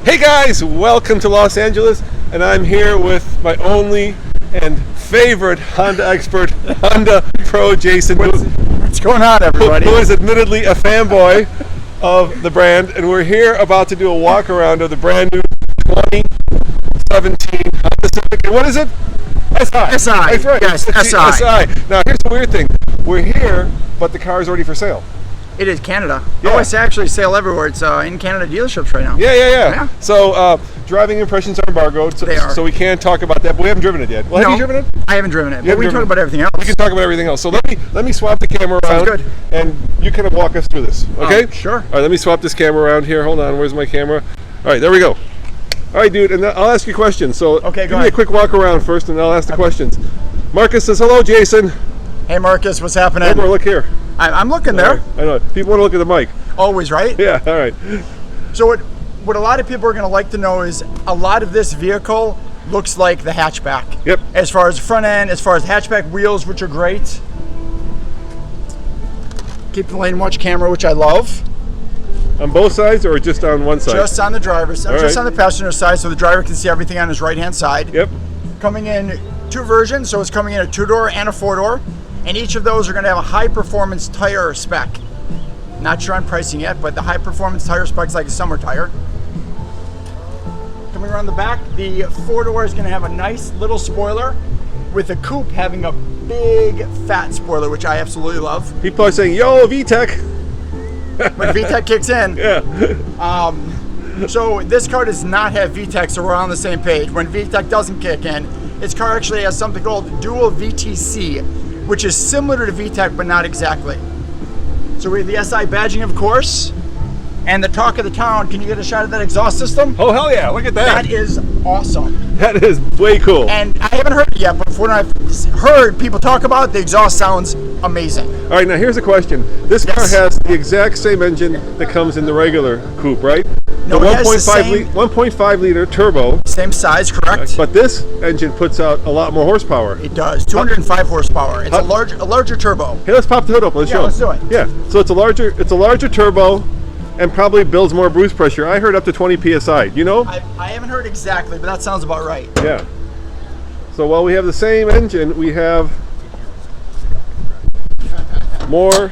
Hey guys, welcome to Los Angeles, and I'm here with my only and favorite Honda expert, HondaPro Jason. What's going on, everybody? Who is admittedly a fanboy of the brand, and we're here about to do a walk around of the brand new 2017 Honda Civic. And what is it? SI. SI. That's right. Yes, It's the SI. Now here's the weird thing. We're here, but the car is already for sale. It is Canada. Yeah. Oh, it's actually sale everywhere. It's in Canada dealerships right now. Yeah. So driving impressions are embargoed, so, They are. so we can't talk about that. But we haven't driven it yet. Well, have you driven it? I haven't driven it, You but we haven't can talk driven about everything else. We can talk about everything else. So let me swap the camera around. Sounds good. And you kind of walk us through this, okay? Sure. All right, let me swap this camera around here. Hold on, where's my camera? All right, there we go. All right, dude, and I'll ask you questions. So Okay, give go me a ahead. quick walk around first, and I'll ask the questions. Marcus says, hello, Jason. Hey, Marcus, what's happening? Over, look here. I'm looking there. All right, I know. People want to look at the mic. Always, right? Yeah, all right. So what a lot of people are going to like to know is a lot of this vehicle looks like the hatchback. Yep. As far as front end, as far as hatchback wheels, which are great. Keep the lane watch camera, which I love. On both sides or just on one side? Just on the driver's side, just right. on the passenger side, so the driver can see everything on his right-hand side. Yep. Coming in two versions, so it's coming in a 2-door and a 4-door, and each of those are going to have a high-performance tire spec. Not sure on pricing yet, but the high-performance tire spec is like a summer tire. Coming around the back, the 4-door is going to have a nice little spoiler, with the coupe having a big fat spoiler, which I absolutely love. People are saying, yo, VTEC. When VTEC kicks in. Yeah. So this car does not have VTEC, so we're on the same page. When VTEC doesn't kick in, this car actually has something called dual VTC, which is similar to VTEC, but not exactly. So we have the SI badging, of course, and the talk of the town. Can you get a shot of that exhaust system? Oh, hell yeah, look at that. That is awesome. That is way cool. And I haven't heard it yet, but from what I've heard people talk about, the exhaust sounds amazing. All right, now here's a question. This car Yes. has the exact same engine that comes in the regular coupe, right? No, the it has the same- 1.5 liter turbo, Same size, correct? but this engine puts out a lot more horsepower. It does. 205 horsepower. It's a larger turbo. Hey, let's pop the hood open. Let's Yeah, show let's them. do it. Yeah, so it's a larger turbo, and probably builds more boost pressure. I heard up to 20 psi. You know? I haven't heard exactly, but that sounds about right. Yeah. So while we have the same engine, we have more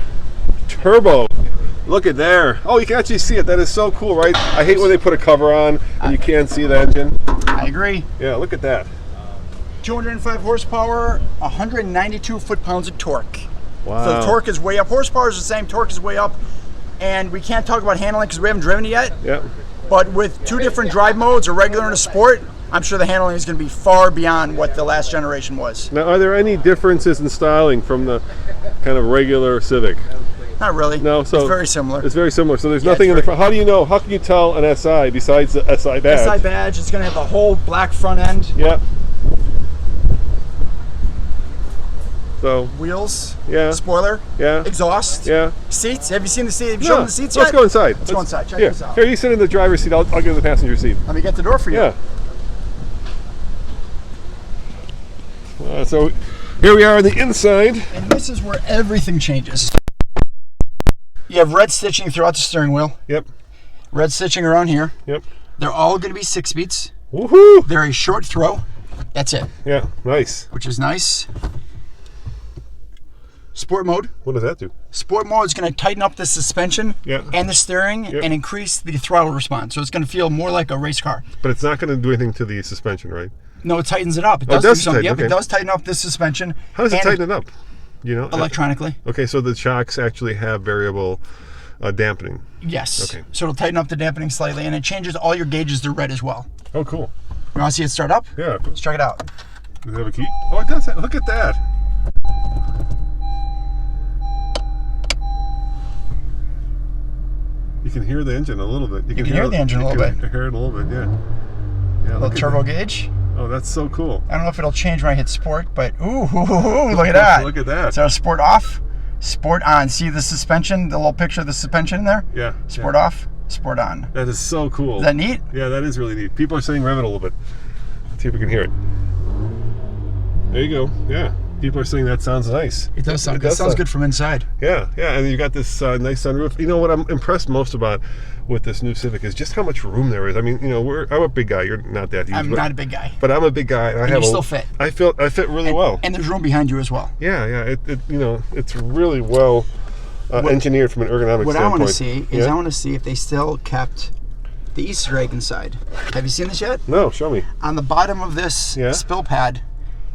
turbo. Look at there. Oh, you can actually see it. That is so cool, right? I hate when they put a cover on and you can't see the engine. I agree. Yeah, look at that. 205 horsepower, 192 foot-pounds of torque. Wow. So the torque is way up. Horsepower is the same, torque is way up. And we can't talk about handling because we haven't driven it yet. Yeah. But with two different drive modes, a regular and a sport, I'm sure the handling is going to be far beyond what the last generation was. Now, are there any differences in styling from the kind of regular Civic? Not really. No, so it's very similar. It's very similar. So there's Yeah, nothing in it's the front. How do you know? How can you tell an SI besides the SI badge? SI badge, it's going to have the whole black front end. Yeah. So Wheels. Yeah. Spoiler. Yeah. Exhaust. yeah. Seats. Have you seen the seat? Have you shown the seats yet? Let's go inside. Let's go inside. Check here. this out. Here, you sit in the driver's seat. I'll get in the passenger seat. Let me get the door for you. Yeah. So here we are on the inside. And this is where everything changes. You have red stitching throughout the steering wheel. Yep. Red stitching around here. Yep. They're all going to be 6-speeds. Woohoo! They're a short throw. That's it, Yeah. Nice. which is nice. Sport mode. What does that do? Sport mode is going to tighten up the suspension Yeah. and the steering and increase the throttle response. So it's going to feel more like a race car. But it's not going to do anything to the suspension, right? No, it tightens it up. It Oh, it does do does something. tighten, Yep, okay. it does tighten up the suspension. How does it and tighten it up? You know? Electronically. Okay, so the shocks actually have variable dampening. Yes. Okay. So it'll tighten up the dampening slightly, and it changes all your gauges to red as well. Oh, cool. You want to see it start up? Yeah. Let's check it out. Does it have a key? Oh, it does. Look at that. You can hear the engine a little bit. You can hear the engine a little bit. You can hear it a little bit, yeah. Yeah. Little turbo gauge. Oh, that's so cool. I don't know if it'll change when I hit sport, but ooh, look at that. Look at that. So sport off, sport on. See the suspension, the little picture of the suspension in there? Yeah. Sport yeah. off, sport on. That is so cool. Is that neat? Yeah, that is really neat. People are saying rev it a little bit. Let's see if we can hear it. There you go. Yeah. People are saying that sounds nice. It does sound good. It sounds good from inside. Yeah, yeah, and you got this nice sunroof. You know what I'm impressed most about with this new Civic is just how much room there is. I mean, you know, I'm a big guy. You're not that huge. I'm not a big guy. But I'm a big guy, and you still fit. I fit really well. And there's room behind you as well. Yeah, yeah. It you know, it's really well engineered from an ergonomic standpoint. What I want to see is I want to see if they still kept the Easter egg inside. Have you seen this yet? No, show me. On the bottom of this spill pad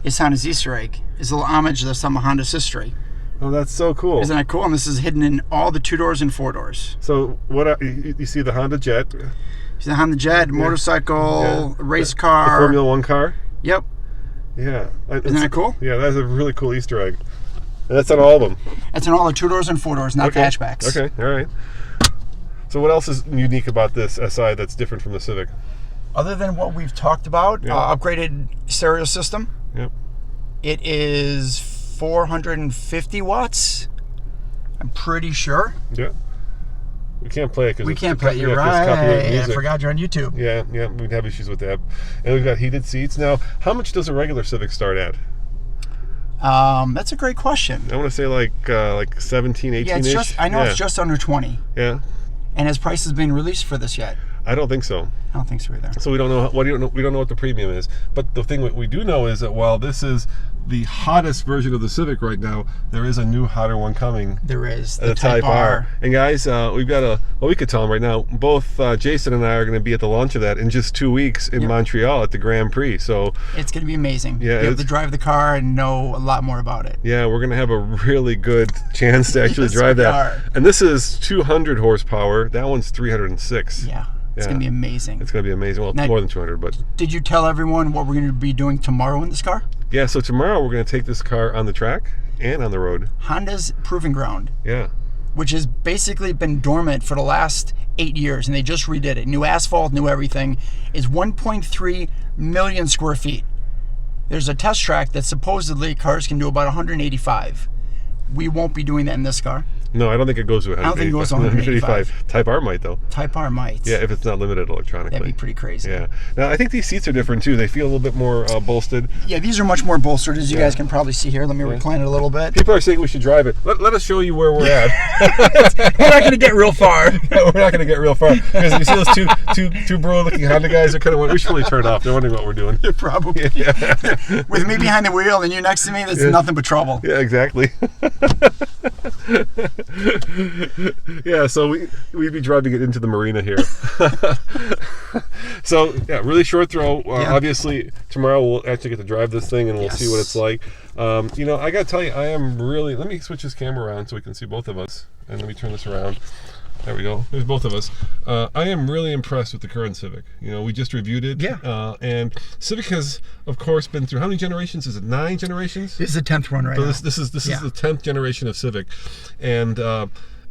is Honda's Easter egg. It's a little homage to some of Honda's history. Oh, that's so cool. Isn't that cool? And this is hidden in all the 2-doors and 4-doors. So what you see the Honda Jet. You see the Honda Jet, motorcycle, race car. The Formula One car. Yep. Yeah. Isn't that cool? Yeah, that's a really cool Easter egg. And that's on all of them. That's on all the 2-doors and 4-doors, not the hatchbacks. Okay, all right. So what else is unique about this SI that's different from the Civic? Other than what we've talked about, upgraded stereo system. Yep. It is 450 watts. I'm pretty sure. Yeah. We can't play it because we can't play it. You're right. I forgot you're on YouTube. Yeah, yeah. We'd have issues with that. And we've got heated seats. Now, how much does a regular Civic start at? That's a great question. I want to say like 17, 18-ish. Yeah, it's just. I know it's just under 20. Yeah. And has prices been released for this yet? I don't think so. I don't think so either. So we don't know we don't know what the premium is. But the thing we do know is that while this is the hottest version of the Civic right now, there is a new hotter one coming. There is the Type R. And guys, we've got we could tell them right now. Both Jason and I are going to be at the launch of that in just 2 weeks in Montreal at the Grand Prix. So it's going to be amazing. Yeah, you have to drive the car and know a lot more about it. Yeah, we're going to have a really good chance to actually drive that. And this is 200 horsepower. That one's 306. Yeah. It's going to be amazing. It's going to be amazing. Well, now, more than 200, but... Did you tell everyone what we're going to be doing tomorrow in this car? Yeah, so tomorrow we're going to take this car on the track and on the road. Honda's Proving Ground. Yeah. Which has basically been dormant for the last 8 years, and they just redid it. New asphalt, new everything. Is 1.3 million square feet. There's a test track that supposedly cars can do about 185. We won't be doing that in this car. No, I don't think it goes to 185. I don't think it goes to 185. Type R might, though. Type R might. Yeah, if it's not limited electronically. That'd be pretty crazy. Yeah. Now, I think these seats are different, too. They feel a little bit more bolstered. Yeah, these are much more bolstered, as you guys can probably see here. Let me recline it a little bit. People are saying we should drive it. Let us show you where we're at. We're not going to get real far. No, we're not going to get real far. Because you see those two bro-looking Honda guys? They're kind of we should really turn off. They're wondering what we're doing. Probably. Yeah. With me behind the wheel and you next to me, that's nothing but trouble. Yeah, exactly. Yeah, so we'd be driving it into the marina here. So yeah, really short throw. Obviously, tomorrow we'll actually get to drive this thing and we'll see what it's like. You know, I gotta tell you, I am really. Let me switch this camera around so we can see both of us, and let me turn this around. There we go. There's both of us. I am really impressed with the current Civic. You know, we just reviewed it. Yeah. And Civic has, of course, been through how many generations? Is it 9 generations? This is the 10th one right now. This is the 10th generation of Civic, and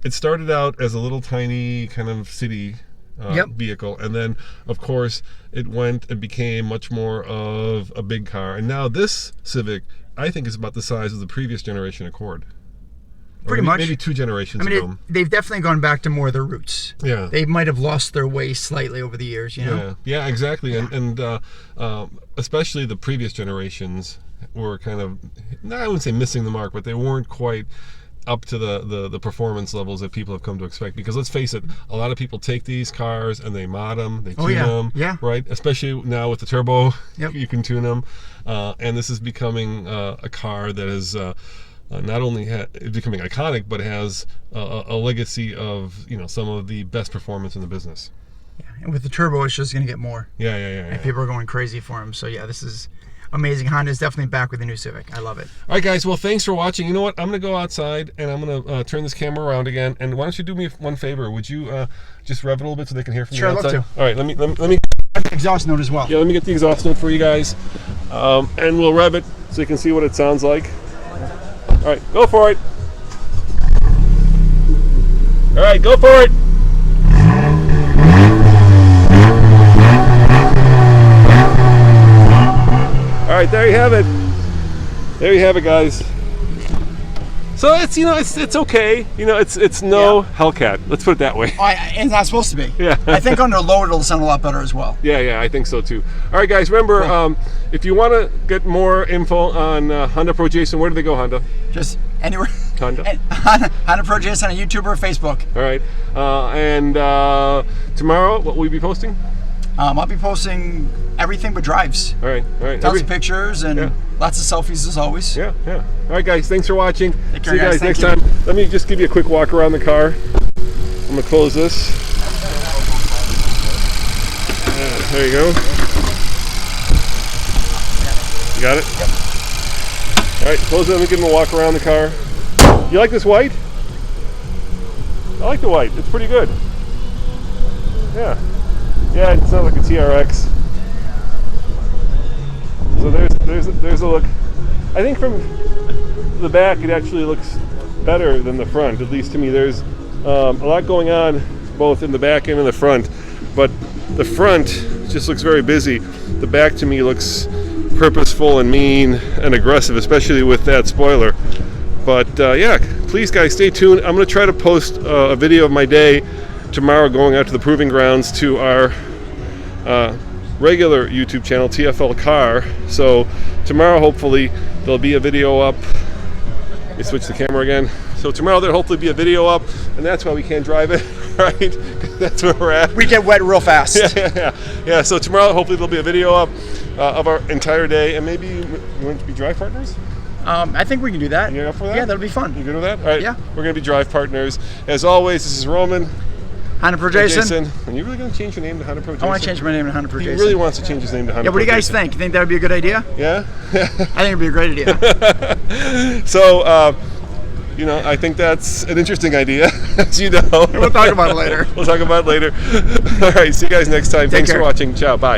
it started out as a little tiny kind of city vehicle, and then, of course, it went and became much more of a big car. And now this Civic, I think, is about the size of the previous generation Accord. Pretty much. Maybe 2 generations ago. They've definitely gone back to more of their roots. Yeah. They might have lost their way slightly over the years, you know? Yeah, exactly. Yeah. And especially the previous generations were kind of, I wouldn't say missing the mark, but they weren't quite up to the performance levels that people have come to expect. Because let's face it, a lot of people take these cars and they mod them, they tune them, right? Especially now with the turbo, you can tune them. And this is becoming a car that is... not only becoming iconic, but has a legacy of some of the best performance in the business. Yeah, and with the turbo, it's just going to get more. Yeah. And people are going crazy for him. So yeah, this is amazing. Honda is definitely back with the new Civic. I love it. All right, guys. Well, thanks for watching. You know what? I'm going to go outside and I'm going to turn this camera around again. And why don't you do me one favor? Would you just rev it a little bit so they can hear from the outside? Sure, I'd love to. All right, let me get the exhaust note as well. Yeah, let me get the exhaust note for you guys, and we'll rev it so you can see what it sounds like. All right, go for it. All right, go for it. All right, there you have it. There you have it, guys. So it's it's okay. It's no Hellcat. Let's put it that way. It's not supposed to be. Yeah. I think under load it'll sound a lot better as well. Yeah, I think so too. All right, guys, remember, if you want to get more info on HondaPro Jason, where do they go, Honda? Just anywhere. Honda? HondaPro Jason on YouTube or Facebook. All right. And tomorrow, what will we be posting? I'll be posting everything but drives. All right. Tons of pictures and lots of selfies as always. Yeah. All right, guys, thanks for watching. Take care, See you guys Thank next time. Let me just give you a quick walk around the car. I'm going to close this. There you go. You got it? Yep. All right, close it. Let me give him a walk around the car. You like this white? I like the white. It's pretty good. Yeah, it's not like a TRX. So there's a look. I think from the back it actually looks better than the front. At least to me, there's a lot going on both in the back and in the front. But the front just looks very busy. The back to me looks purposeful and mean and aggressive, especially with that spoiler. But yeah, please guys, stay tuned. I'm going to try to post a video of my day tomorrow going out to the proving grounds to our regular YouTube channel, TFL Car. So tomorrow, hopefully, there'll be a video up. Let me switch the camera again. So tomorrow there'll hopefully be a video up, and that's why we can't drive it, right? That's where we're at. We get wet real fast. Yeah. So tomorrow, hopefully, there'll be a video up of our entire day, and maybe you want to be drive partners? I think we can do that. You up for that? Yeah, that'll be fun. You good with that? All right. Yeah. We're going to be drive partners. As always, this is Roman. HondaPro Jason. Are you really going to change your name to HondaPro Jason? I want to change my name to HondaPro Jason. He really wants to change his name to HondaPro. Yeah, what do you guys think? You think that would be a good idea? Yeah? I think it'd be a great idea. So, I think that's an interesting idea, as you know. We'll talk about it later. We'll talk about it later. All right, see you guys next time. Thanks for watching. Ciao, bye.